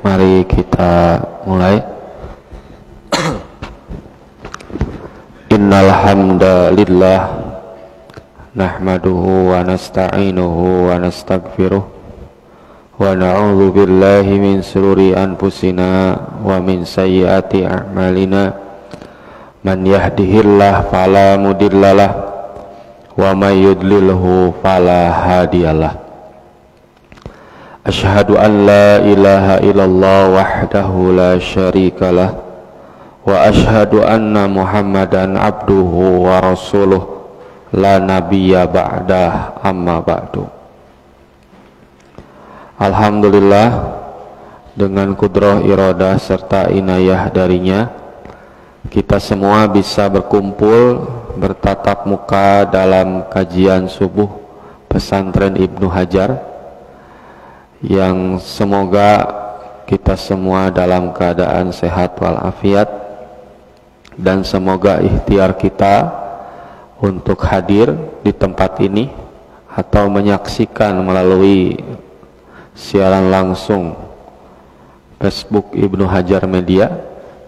Mari kita mulai. Innal hamdalillah nahmaduhu wa nasta'inuhu wa nastaghfiruh wa na'udzu billahi min shururi anfusina wa min sayyiati a'malina. Man yahdihillahu fala mudhillalah wa may yudlilhu fala hadiyalah. Asyhadu an la ilaha illallah wahdahu la syarikalah wa asyhadu anna Muhammadan abduhu wa rasuluh la nabiyya ba'dah amma ba'du. Alhamdulillah, dengan kudrah iradah serta inayah darinya kita semua bisa berkumpul bertatap muka dalam kajian subuh pesantren Ibnu Hajar, yang semoga kita semua dalam keadaan sehat walafiat, dan semoga ikhtiar kita untuk hadir di tempat ini atau menyaksikan melalui siaran langsung Facebook Ibnu Hajar Media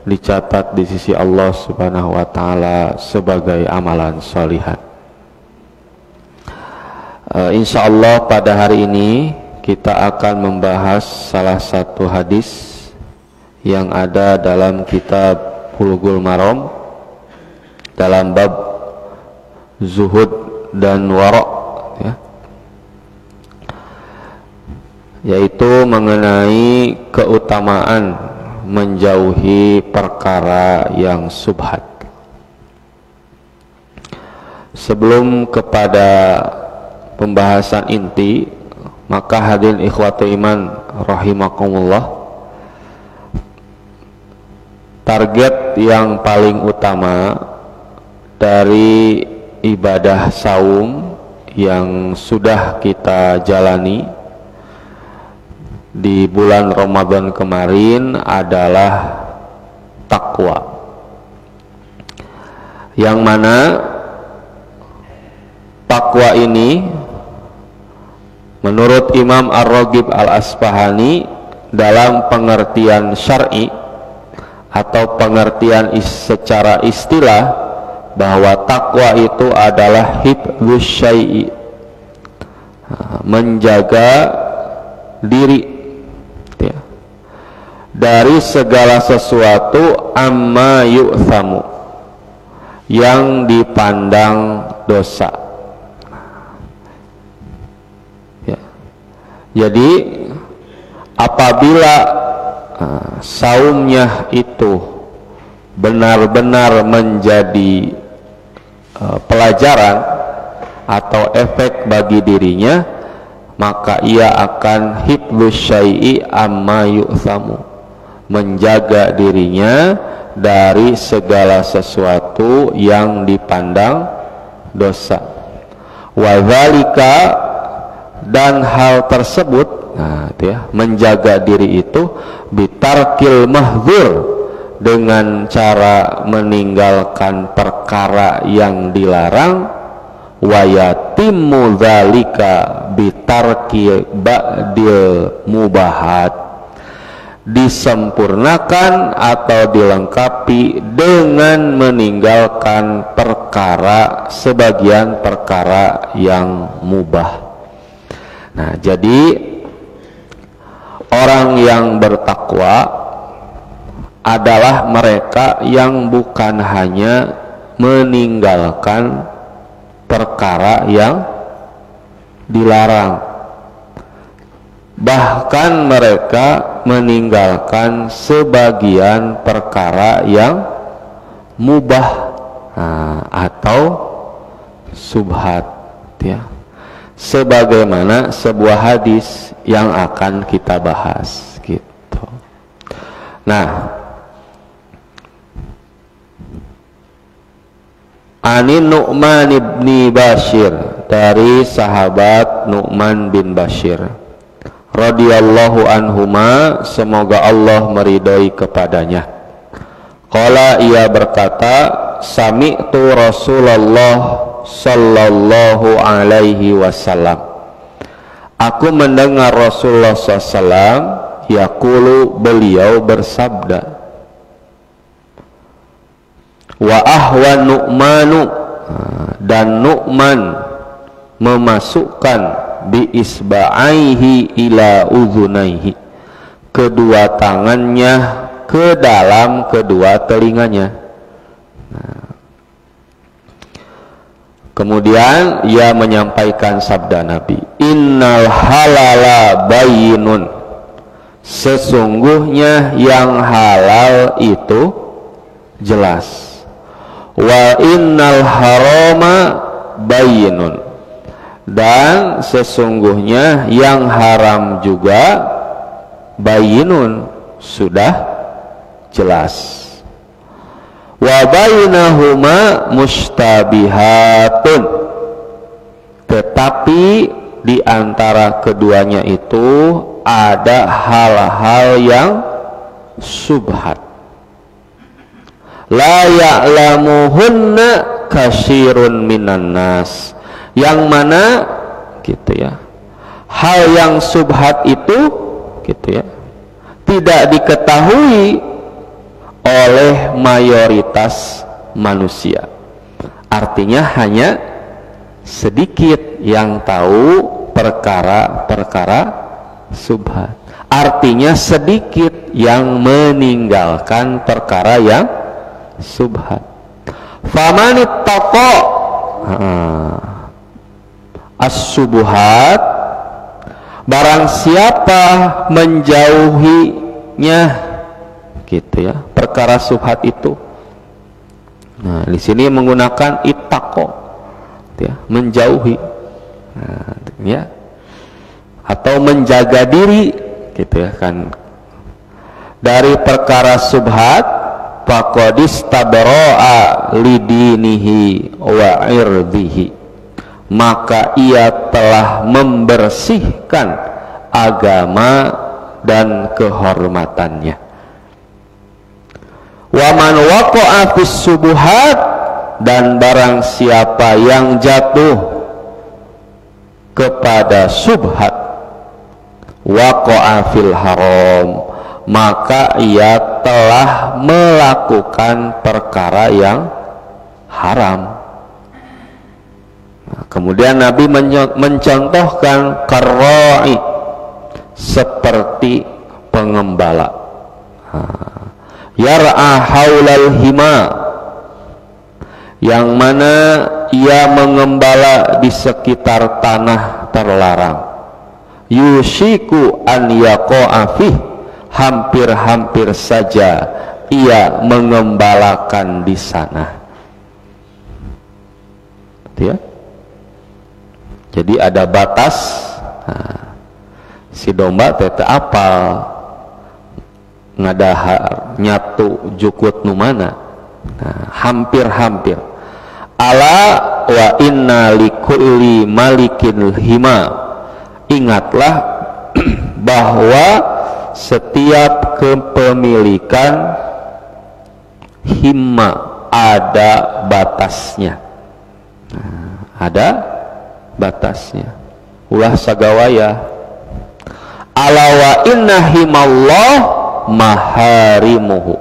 dicatat di sisi Allah Subhanahu wa Ta'ala sebagai amalan sholihan. Insyaallah pada hari ini kita akan membahas salah satu hadis yang ada dalam kitab Bulughul Maram dalam bab zuhud dan wara', ya, yaitu mengenai keutamaan menjauhi perkara yang subhat. Sebelum kepada pembahasan inti, maka hadirin ikhwatu iman rahimakumullah, target yang paling utama dari ibadah saum yang sudah kita jalani di bulan Ramadan kemarin adalah takwa, yang mana takwa ini menurut Imam Ar-Raghib Al-Asfahani dalam pengertian syar'i atau pengertian secara istilah, bahwa takwa itu adalah hifdzus syai'i, menjaga diri, ya, dari segala sesuatu amma yu'thamu, yang dipandang dosa. Jadi apabila saumnya itu benar-benar menjadi pelajaran atau efek bagi dirinya, maka ia akan hifdzus syai'i amma yu'thamu, menjaga dirinya dari segala sesuatu yang dipandang dosa. Wa dzalika, dan hal tersebut, nah, itu ya, menjaga diri itu bitarkil mahdzur, dengan cara meninggalkan perkara yang dilarang, wa yatimmu dzalika bitarki ba'dil mubahat, disempurnakan atau dilengkapi dengan meninggalkan perkara, sebagian perkara yang mubah. Nah, jadi orang yang bertakwa adalah mereka yang bukan hanya meninggalkan perkara yang dilarang, bahkan mereka meninggalkan sebagian perkara yang mubah, atau subhat, ya, sebagaimana sebuah hadis yang akan kita bahas, gitu. Nah, Ani Nu'man ibni Bashir, dari sahabat Nu'man bin Bashir radhiyallahu anhuma, semoga Allah meridhai kepadanya. Qala, ia berkata, sami'tu Rasulullah sallallahu alaihi wasallam, aku mendengar Rasulullah SAW yaqulu, beliau bersabda, wa ahwa Nu'manu, dan Nu'man memasukkan bi isba'aihi ila udhunaihi, kedua tangannya ke dalam kedua telinganya. Kemudian ia menyampaikan sabda Nabi, innal halala bayyinun, sesungguhnya yang halal itu jelas, wa innal harama bayyinun, dan sesungguhnya yang haram juga bayyinun, sudah jelas. Wa bainahuma mustabihatun, tetapi di antara keduanya itu ada hal-hal yang subhat. La ya'lamuhunna katsirun minan nas, yang mana gitu ya, hal yang subhat itu gitu ya tidak diketahui oleh mayoritas manusia. Artinya hanya sedikit yang tahu perkara-perkara subhat. Artinya sedikit yang meninggalkan perkara yang subhat. Famanittaqa as-subuhat, barang siapa menjauhinya gitu ya, perkara subhat itu. Nah, di sini menggunakan ittaqo ya, menjauhi, ya, atau menjaga diri gitu ya kan, dari perkara subhat. Faqadis tabra'a lidinihi wa irdihi, maka ia telah membersihkan agama dan kehormatannya. Wa man waqa'a fis subuhat, dan barang siapa yang jatuh kepada subhat, waqa'a fil haram, maka ia telah melakukan perkara yang haram. Nah, kemudian Nabi mencontohkan karra'i, seperti pengembala. Yar'a haulal hima, yang mana ia mengembala di sekitar tanah terlarang. Yushiku an yaqa'a fih, hampir-hampir saja ia mengembalakan di sana. Ya. Jadi ada batas. Nah, si domba tete apal ngadahar nyatu jukut nu mana. Nah, hampir-hampir. Ala wa inna likulli malikin hima, ingatlah bahwa setiap kepemilikan himma ada batasnya. Nah, ada batasnya. Ulah sagawaya. Ala wa inna himallah maharimuhu,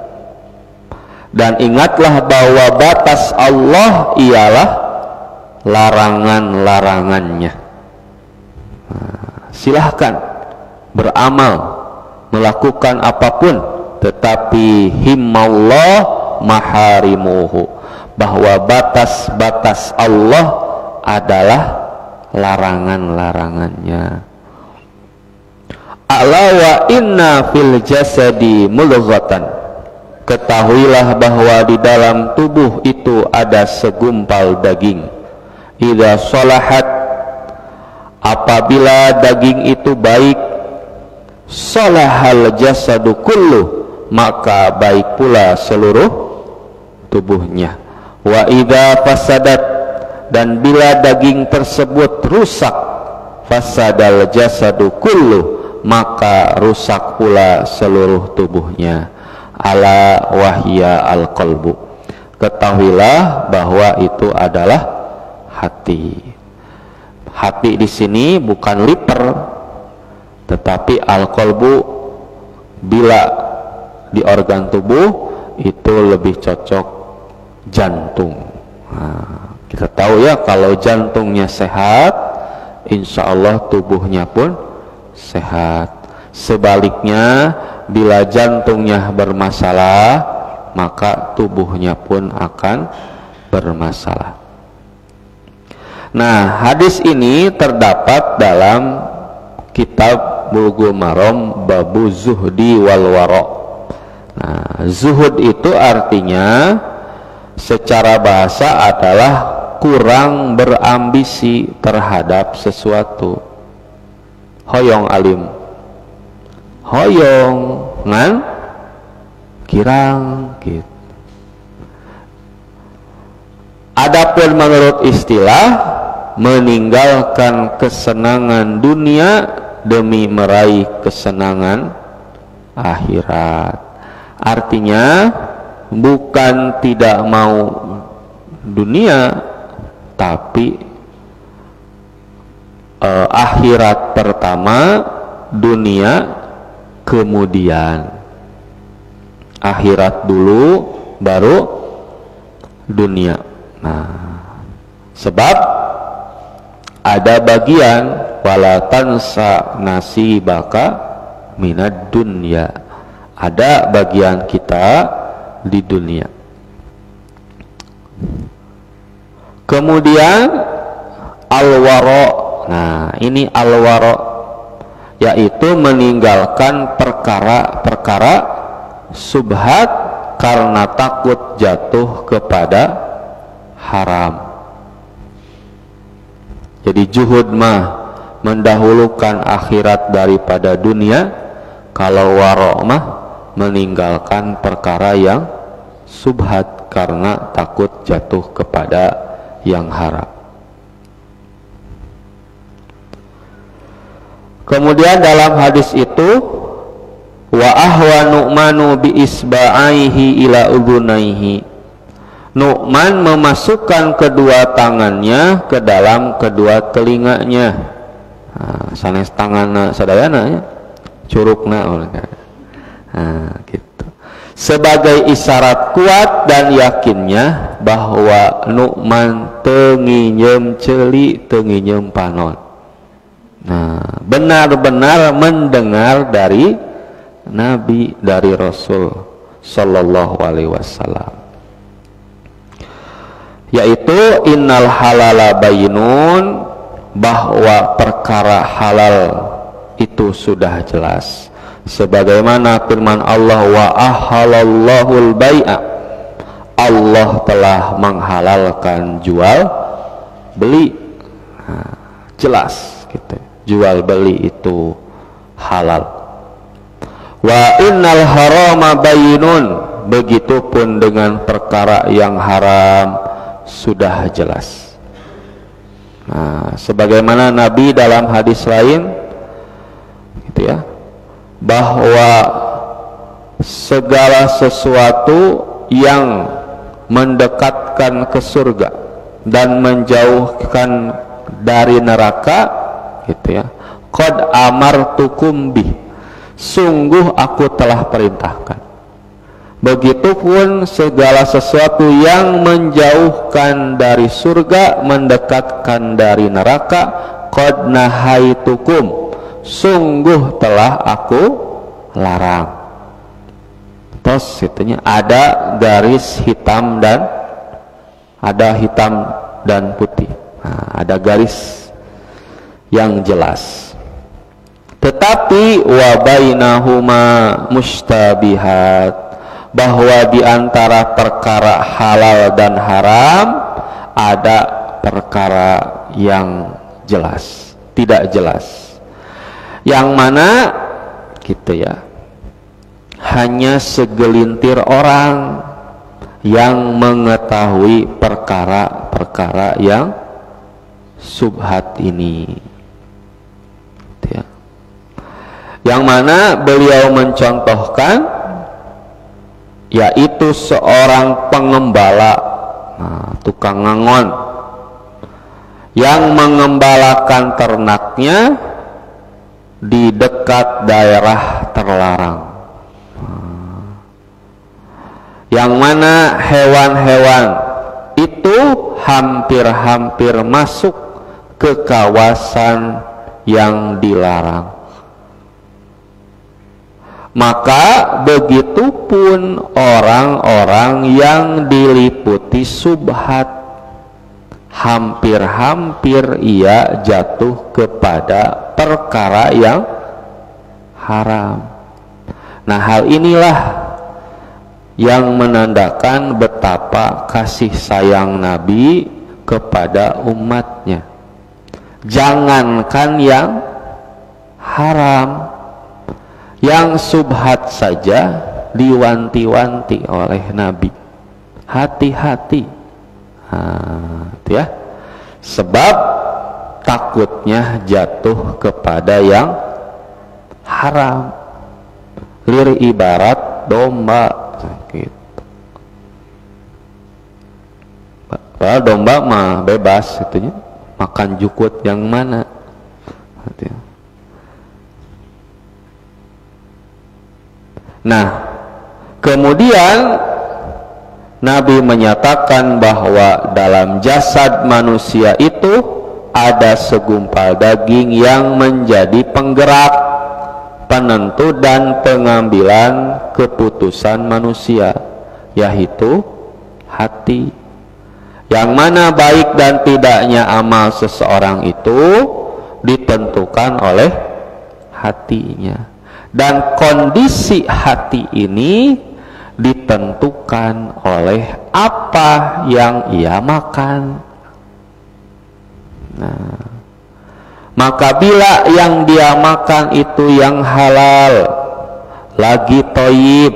dan ingatlah bahwa batas Allah ialah larangan-larangannya. Nah, silahkan beramal, melakukan apapun, tetapi himmallah maharimuhu, bahwa batas-batas Allah adalah larangan-larangannya. Ala wa inna fil jasadi mudghatan, ketahuilah bahwa di dalam tubuh itu ada segumpal daging. Idza salahat, apabila daging itu baik, salahal jasadu kullu, maka baik pula seluruh tubuhnya. Wa idza fasadat, dan bila daging tersebut rusak, fasadal jasadu kullu, maka rusak pula seluruh tubuhnya. Ala wahya al-qalbu, ketahuilah bahwa itu adalah hati. Hati di sini bukan liper, tetapi al-qalbu bila di organ tubuh itu lebih cocok jantung. Nah, kita tahu ya, kalau jantungnya sehat, insya Allah tubuhnya pun sehat. Sebaliknya, bila jantungnya bermasalah, maka tubuhnya pun akan bermasalah. Nah, hadis ini terdapat dalam kitab Bulughul Maram babu zuhdi wal wara. Nah, zuhud itu artinya secara bahasa adalah kurang berambisi terhadap sesuatu. Hoyong alim, hoyong ngan kirang gitu. Adapun menurut istilah, meninggalkan kesenangan dunia demi meraih kesenangan akhirat. Artinya bukan tidak mau dunia, tapi akhirat pertama, dunia kemudian. Akhirat dulu baru dunia. Nah, sebab ada bagian wala tansa nasibaka minad dunya. Ada bagian kita di dunia. Kemudian al-wara. Nah, ini al-wara, yaitu meninggalkan perkara-perkara subhat karena takut jatuh kepada haram. Jadi juhud mah mendahulukan akhirat daripada dunia. Kalau wara' mah meninggalkan perkara yang subhat karena takut jatuh kepada yang haram. Kemudian dalam hadis itu, wa ahwa Nu'manu bi isba'aihi ila udhunaihi. Nu'man memasukkan kedua tangannya ke dalam kedua telinganya. Nah, sanes tanganna sadayana ya, curugna. Nah, gitu. Sebagai isyarat kuat dan yakinnya bahwa Nu'man teu nginyeum ceuli, teu nginyeum panon. Nah, benar-benar mendengar dari Nabi, dari Rasul sallallahu alaihi wasallam, yaitu innal halala bayyinun, bahwa perkara halal itu sudah jelas, sebagaimana firman Allah, wa ahalallahul bai'a, Allah telah menghalalkan jual beli. Nah, jelas gitu, jual beli itu halal. Wa innal harama bayyinun, begitupun dengan perkara yang haram sudah jelas. Nah, sebagaimana Nabi dalam hadis lain gitu ya, bahwa segala sesuatu yang mendekatkan ke surga dan menjauhkan dari neraka gitu ya, qad amartukum bih, sungguh aku telah perintahkan. Begitupun segala sesuatu yang menjauhkan dari surga, mendekatkan dari neraka, qad nahaitukum, sungguh telah aku larang. Terus itunya ada garis hitam dan ada hitam dan putih. Nah, ada garis yang jelas. Tetapi wa bainahuma mustabihat, bahwa di antara perkara halal dan haram ada perkara yang jelas, tidak jelas, yang mana gitu ya, hanya segelintir orang yang mengetahui perkara-perkara yang subhat ini gitu ya. Yang mana beliau mencontohkan, yaitu seorang pengembala, nah, tukang ngangon, yang mengembalakan ternaknya di dekat daerah terlarang. yang mana hewan-hewan itu hampir-hampir masuk ke kawasan yang dilarang. Maka begitupun orang-orang yang diliputi subhat, hampir-hampir ia jatuh kepada perkara yang haram. Nah, hal inilah yang menandakan betapa kasih sayang Nabi kepada umatnya. Jangankan yang haram, yang subhat saja diwanti-wanti oleh Nabi. Hati-hati, ya, sebab takutnya jatuh kepada yang haram. Lir ibarat domba, gitu. Padahal domba mah bebas, itunya makan jukut yang mana. Nah, kemudian Nabi menyatakan bahwa dalam jasad manusia itu ada segumpal daging yang menjadi penggerak, penentu dan pengambilan keputusan manusia, yaitu hati. Yang mana baik dan tidaknya amal seseorang itu ditentukan oleh hatinya. Dan kondisi hati ini ditentukan oleh apa yang ia makan. Nah, maka bila yang dia makan itu yang halal, lagi thayyib,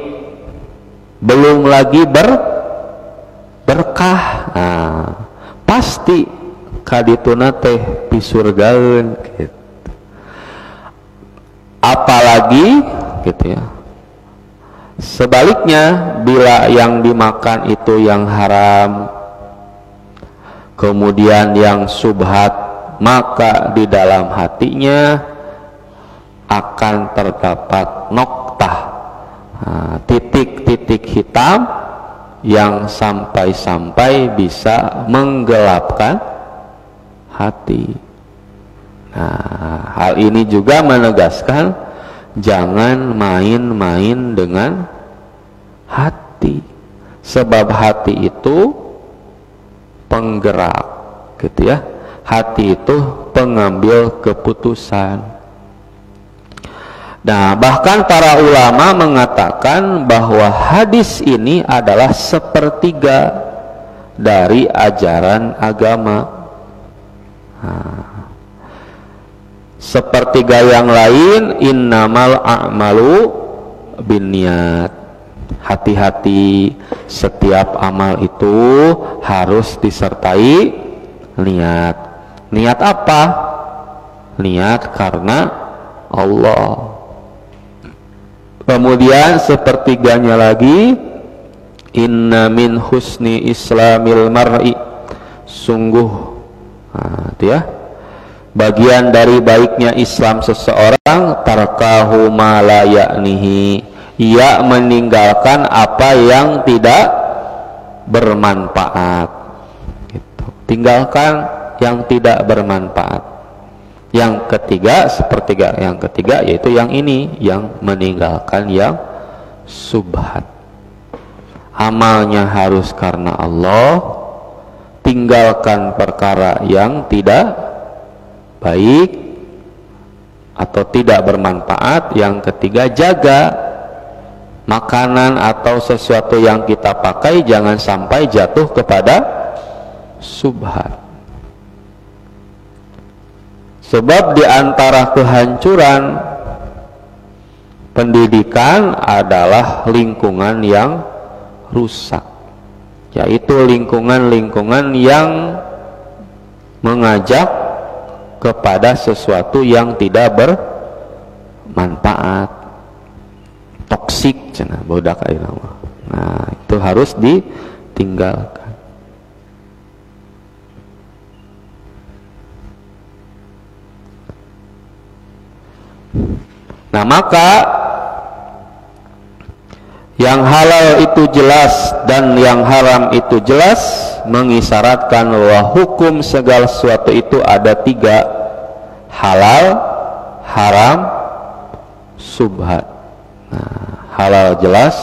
belum lagi berkah, nah, pasti kadituna teh pisurgaeun gitu. Apalagi gitu ya, sebaliknya bila yang dimakan itu yang haram, kemudian yang subhat, maka di dalam hatinya akan terdapat noktah, titik-titik hitam yang sampai-sampai bisa menggelapkan hati. Nah, hal ini juga menegaskan jangan main-main dengan hati, sebab hati itu penggerak, gitu ya. Hati itu pengambil keputusan. Nah, bahkan para ulama mengatakan bahwa hadis ini adalah sepertiga dari ajaran agama. Sepertiga yang lain, innamal a'malu binniyat. Hati-hati, setiap amal itu harus disertai niat. Niat apa? Niat karena Allah. Kemudian sepertiganya lagi, inna min husni islamil mar'i, sungguh, itu ya, bagian dari baiknya Islam seseorang, tarkahu ma la ya'nihi, ia meninggalkan apa yang tidak bermanfaat, gitu. Tinggalkan yang tidak bermanfaat. Yang ketiga, sepertiga yang ketiga, yaitu yang ini, yang meninggalkan yang subhat. Amalnya harus karena Allah, tinggalkan perkara yang tidak baik atau tidak bermanfaat. Yang ketiga, jaga makanan atau sesuatu yang kita pakai jangan sampai jatuh kepada subhat. Sebab di antara kehancuran pendidikan adalah lingkungan yang rusak, yaitu lingkungan-lingkungan yang mengajak kepada sesuatu yang tidak bermanfaat, toksik, cenah bodak ayeuna mah. Nah, itu harus ditinggalkan. Nah, maka Yang halal itu jelas dan yang haram itu jelas, mengisyaratkan bahwa hukum segala sesuatu itu ada tiga: halal, haram, subhat. Nah, halal jelas,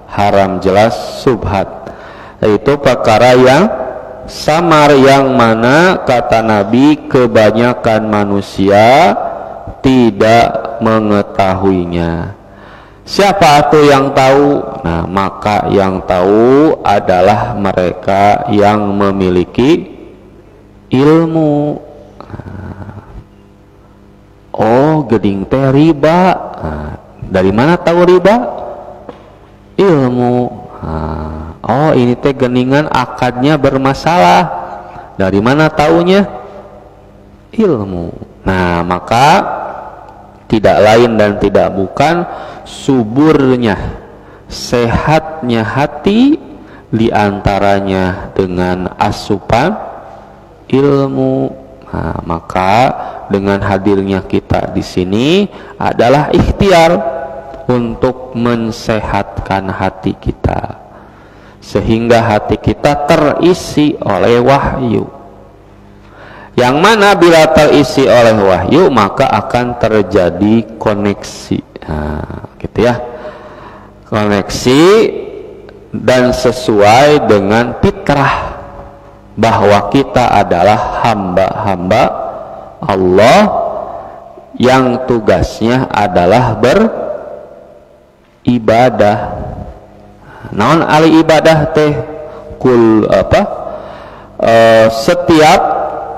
haram jelas, subhat, yaitu perkara yang samar, yang mana kata Nabi kebanyakan manusia tidak mengetahuinya. Siapa tuh yang tahu? Nah, maka yang tahu adalah mereka yang memiliki ilmu. Oh, geding teh riba. Nah, dari mana tahu riba? Ilmu. Nah, oh, ini teh geningan akadnya bermasalah. Dari mana taunya? Ilmu. Nah, maka tidak lain dan tidak bukan suburnya, sehatnya hati diantaranya dengan asupan ilmu. Nah, maka dengan hadirnya kita di sini adalah ikhtiar untuk mensehatkan hati kita, sehingga hati kita terisi oleh wahyu. Yang mana bila terisi oleh wahyu, maka akan terjadi koneksi. Nah, gitu ya, koneksi dan sesuai dengan fitrah bahwa kita adalah hamba-hamba Allah yang tugasnya adalah beribadah. Naon ali ibadah teh? Setiap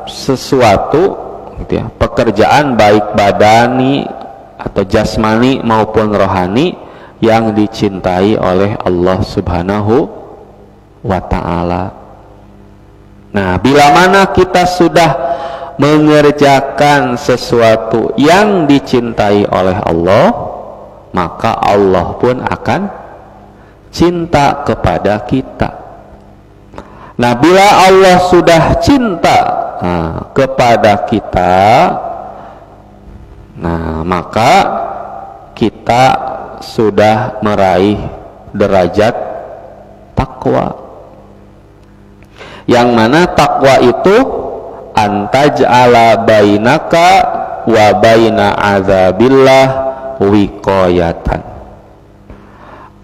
sesuatu gitu ya, pekerjaan baik badani atau jasmani maupun rohani yang dicintai oleh Allah Subhanahu wa ta'ala. Nah, bila mana kita sudah mengerjakan sesuatu yang dicintai oleh Allah, maka Allah pun akan cinta kepada kita. Nah, bila Allah sudah cinta kepada kita, nah maka kita sudah meraih derajat takwa, yang mana takwa itu antaj'ala bainaka wa baina azabillah wiqayatan.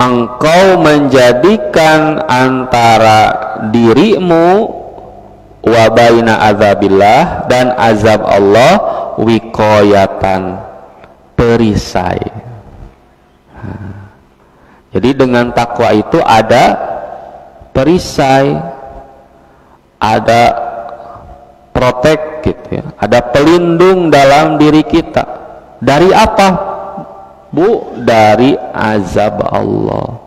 Engkau menjadikan antara dirimu wa baina azabillah dan azab Allah wiqayatan, perisai. Jadi dengan takwa itu ada perisai, ada protek gitu ya, ada pelindung dalam diri kita. Dari apa, Bu? Dari azab Allah.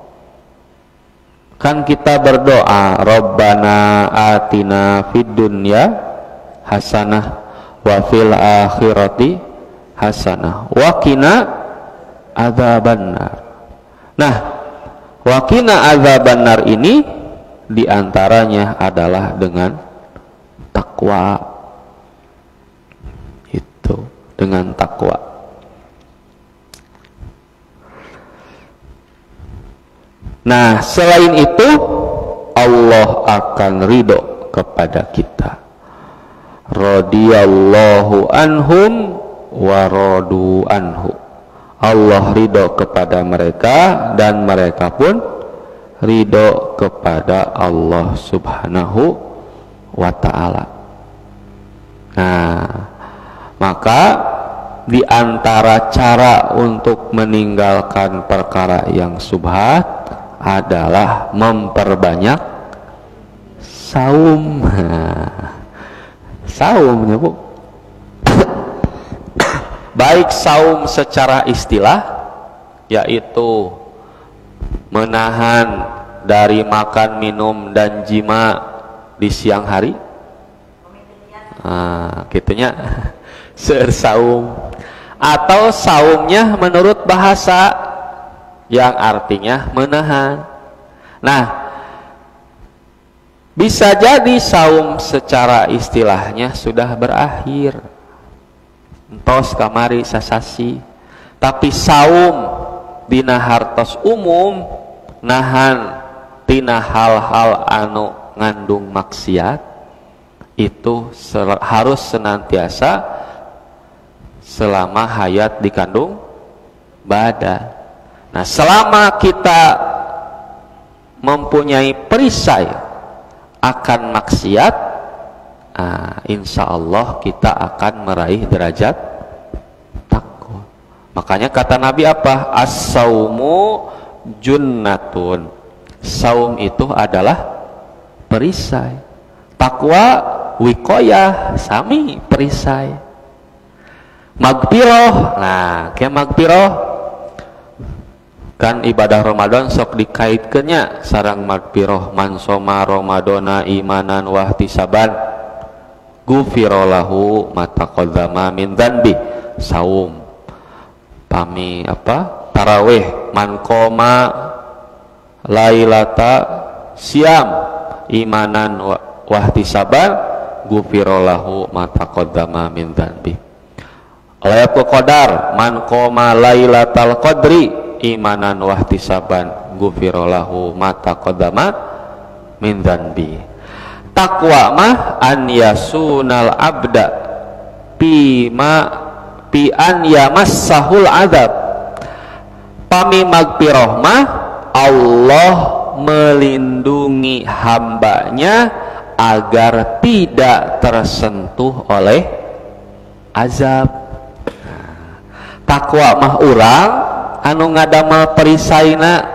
Kan kita berdoa, Rabbana atina fid dunya hasanah wa fil akhirati hasanah wa qina adzabannar. Nah, wa qina adzabannar ini diantaranya adalah dengan takwa. Itu dengan takwa. Nah, selain itu Allah akan ridho kepada kita. Radiyallahu anhum wa radu anhu. Allah ridho kepada mereka dan mereka pun ridho kepada Allah Subhanahu wa ta'ala. Nah, maka di antara cara untuk meninggalkan perkara yang subhat adalah memperbanyak saum. Saumnya, Bu. Baik saum secara istilah, yaitu menahan dari makan, minum, dan jima di siang hari. Gitunya saum. Atau saumnya menurut bahasa, yang artinya menahan. Nah, bisa jadi saum secara istilahnya sudah berakhir, entos kamari sasasi, tapi saum dina hartos umum nahan tina hal-hal anu ngandung maksiat itu harus senantiasa selama hayat dikandung badan. Nah, selama kita mempunyai perisai akan maksiat, insya Allah kita akan meraih derajat takwa. Makanya kata Nabi apa? As-saumu junnatun. Saum itu adalah perisai. Takwa wikoyah sami perisai. Magpiroh, nah kayak magpiroh kan ibadah Ramadan sok dikaitkannya sarang magpiroh. Man soma Ramadana imanan wahtisaban gufirolahu mataqaddama min dzanbi. Saum pami apa tarawih, man qoma lailata siam imanan wahtisaban gufirolahu mataqaddama min dzanbi. Lailatul Qadar, man qoma lailatal qadri imanan wahtisaban gufirolahu mataqaddama min dzanbi. Takwa mah an yasunal abda pi an yamassahul adab. Pami magpiroh mah Allah melindungi hambanya agar tidak tersentuh oleh azab. Takwa mah urang anu ngadamal perisaina.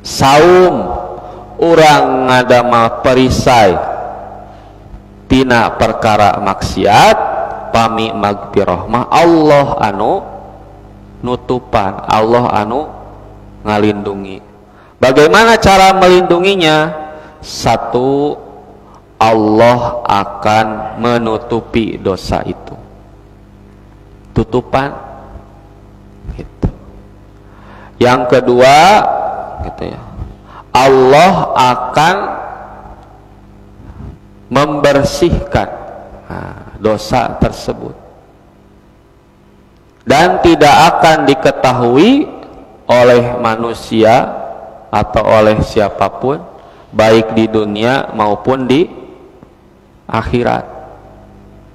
Saum urang ngadamal perisai tina perkara maksiat. Pami magfirah mah Allah anu nutupan, Allah anu ngalindungi. Bagaimana cara melindunginya? Satu, Allah akan menutupi dosa itu. Tutupan gitu. Yang kedua gitu ya, Allah akan membersihkan dosa tersebut dan tidak akan diketahui oleh manusia atau oleh siapapun baik di dunia maupun di akhirat.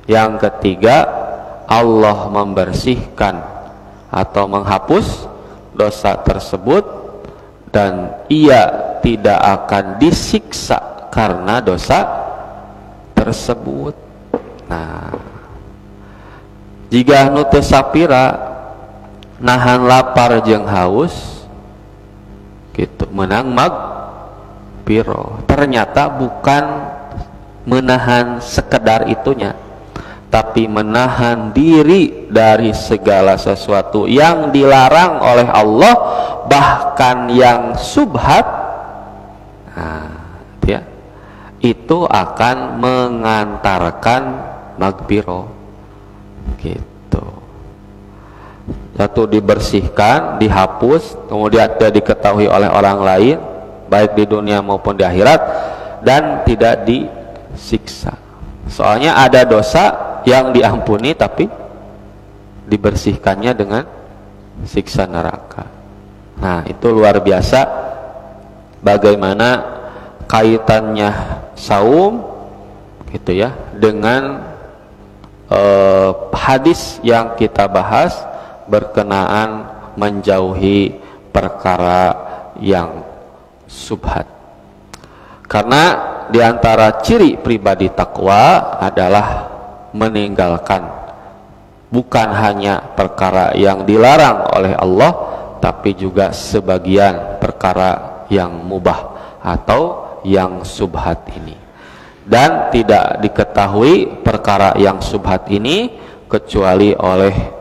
Yang ketiga, Allah membersihkan atau menghapus dosa tersebut dan ia tidak akan disiksa karena dosa tersebut. Nah, jika nu teu sapira nahan lapar jeung haus gitu menang magpiro, ternyata bukan menahan sekedar itunya, tapi menahan diri dari segala sesuatu yang dilarang oleh Allah, bahkan yang subhat. Nah, ya, itu akan mengantarkan magfirah gitu. Satu dibersihkan, dihapus, kemudian tidak diketahui oleh orang lain baik di dunia maupun di akhirat, dan tidak disiksa. Soalnya ada dosa yang diampuni tapi dibersihkannya dengan siksa neraka. Nah, itu luar biasa bagaimana kaitannya saum gitu ya dengan hadis yang kita bahas berkenaan menjauhi perkara yang subhat. Karena diantara ciri pribadi takwa adalah meninggalkan bukan hanya perkara yang dilarang oleh Allah, tapi juga sebagian perkara yang mubah atau yang subhat ini. Dan tidak diketahui perkara yang subhat ini kecuali oleh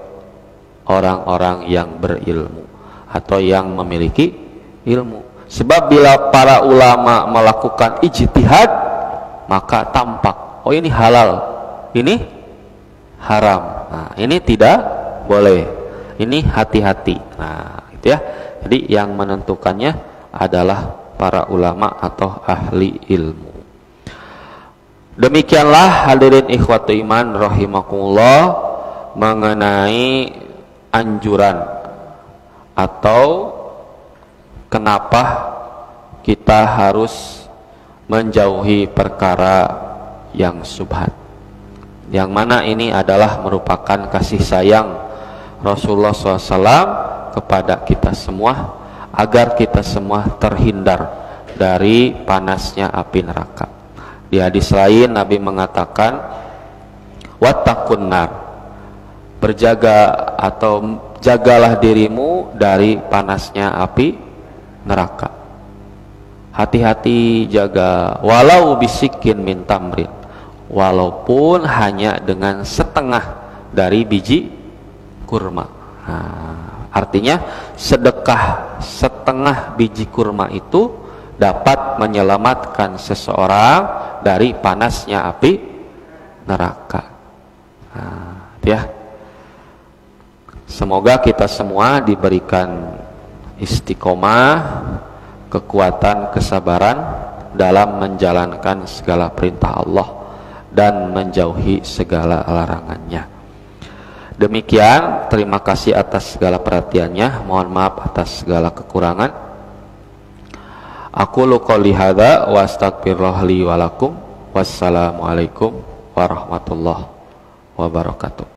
orang-orang yang berilmu atau yang memiliki ilmu. Sebab bila para ulama melakukan ijtihad, maka tampak, oh ini halal, ini haram. Nah, ini tidak boleh, ini hati-hati. Nah, itu ya. Jadi yang menentukannya adalah para ulama atau ahli ilmu. Demikianlah hadirin ikhwatu iman rahimakumullah mengenai anjuran atau kenapa kita harus menjauhi perkara yang syubhat, yang mana ini adalah merupakan kasih sayang Rasulullah SAW kepada kita semua, agar kita semua terhindar dari panasnya api neraka. Di hadis lain Nabi mengatakan, wattaqun nar, berjaga atau jagalah dirimu dari panasnya api neraka. Hati-hati jaga, walau bisikin min tamrin, walaupun hanya dengan setengah dari biji kurma. Nah, artinya sedekah setengah biji kurma itu dapat menyelamatkan seseorang dari panasnya api neraka. Nah, ya. Semoga kita semua diberikan istiqomah, kekuatan, kesabaran dalam menjalankan segala perintah Allah dan menjauhi segala larangannya. Demikian, terima kasih atas segala perhatiannya. Mohon maaf atas segala kekurangan. Aku qouli hadza wa astaghfirullah li wa lakum. Wassalamualaikum warahmatullahi wabarakatuh.